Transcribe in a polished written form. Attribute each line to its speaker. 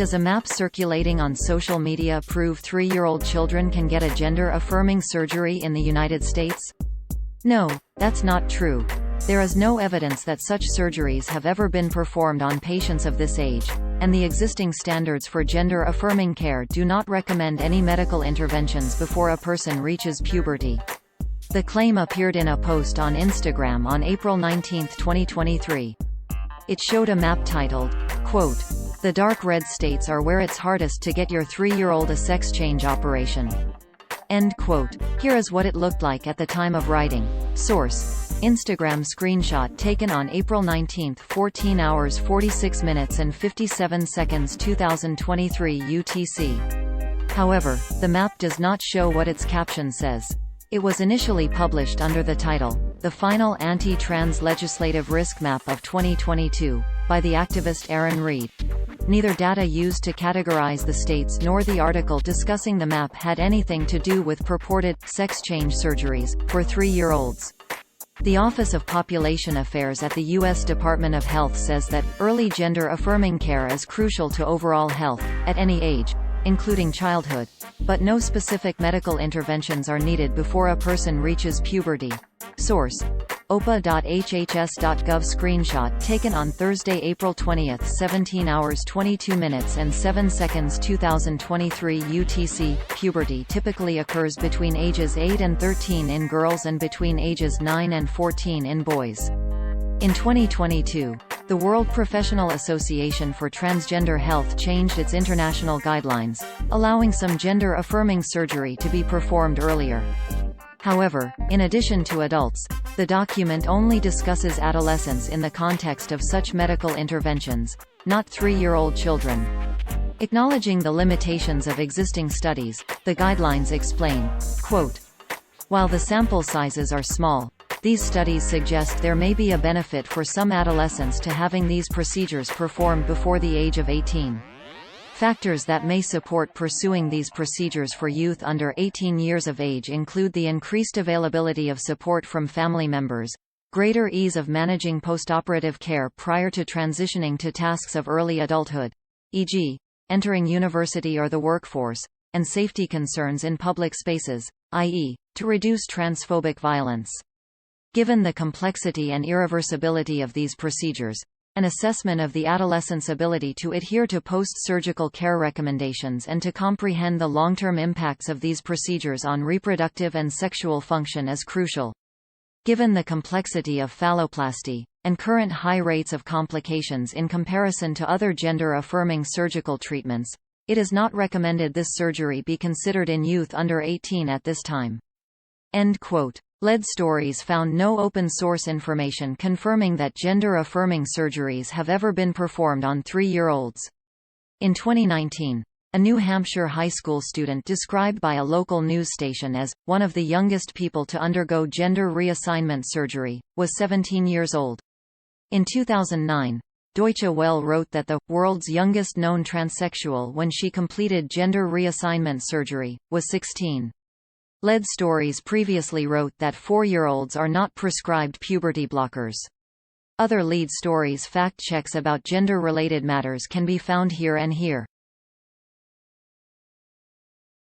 Speaker 1: Does a map circulating on social media prove 3-year-old children can get a gender-affirming surgery in the United States? No, that's not true. There is no evidence that such surgeries have ever been performed on patients of this age, and the existing standards for gender-affirming care do not recommend any medical interventions before a person reaches puberty. The claim appeared in a post on Instagram on April 19, 2023. It showed a map titled, quote, "The dark red states are where it's hardest to get your 3-year-old a sex change operation." End quote. Here is what it looked like at the time of writing. Source: Instagram screenshot taken on April 19, 14 hours 46 minutes and 57 seconds 2023 UTC. However, the map does not show what its caption says. It was initially published under the title, "The Final Anti-Trans Legislative Risk Map of 2022, by the activist Aaron Reed. Neither data used to categorize the states nor the article discussing the map had anything to do with purported sex change surgeries for 3-year-olds. The Office of Population Affairs at the U.S. Department of Health says that early gender-affirming care is crucial to overall health, at any age, including childhood, but no specific medical interventions are needed before a person reaches puberty. Source: opa.hhs.gov screenshot taken on Thursday, April 20, 17 hours 22 minutes and 7 seconds 2023 UTC. Puberty typically occurs between ages 8 and 13 in girls and between ages 9 and 14 in boys. In 2022, the World Professional Association for Transgender Health changed its international guidelines, allowing some gender-affirming surgery to be performed earlier. However, in addition to adults, the document only discusses adolescents in the context of such medical interventions, not 3-year-old children. Acknowledging the limitations of existing studies, the guidelines explain, quote, "While the sample sizes are small, these studies suggest there may be a benefit for some adolescents to having these procedures performed before the age of 18. Factors that may support pursuing these procedures for youth under 18 years of age include the increased availability of support from family members, greater ease of managing postoperative care prior to transitioning to tasks of early adulthood, e.g., entering university or the workforce, and safety concerns in public spaces, i.e., to reduce transphobic violence. Given the complexity and irreversibility of these procedures, an assessment of the adolescent's ability to adhere to post-surgical care recommendations and to comprehend the long-term impacts of these procedures on reproductive and sexual function is crucial. Given the complexity of phalloplasty, and current high rates of complications in comparison to other gender-affirming surgical treatments, it is not recommended this surgery be considered in youth under 18 at this time." End quote. Lead Stories found no open-source information confirming that gender-affirming surgeries have ever been performed on 3-year-olds. In 2019, a New Hampshire high school student described by a local news station as one of the youngest people to undergo gender reassignment surgery, was 17 years old. In 2009, Deutsche Welle wrote that the world's youngest known transsexual when she completed gender reassignment surgery, was 16. Lead Stories previously wrote that 4-year-olds are not prescribed puberty blockers. Other Lead Stories fact checks about gender-related matters can be found here and here.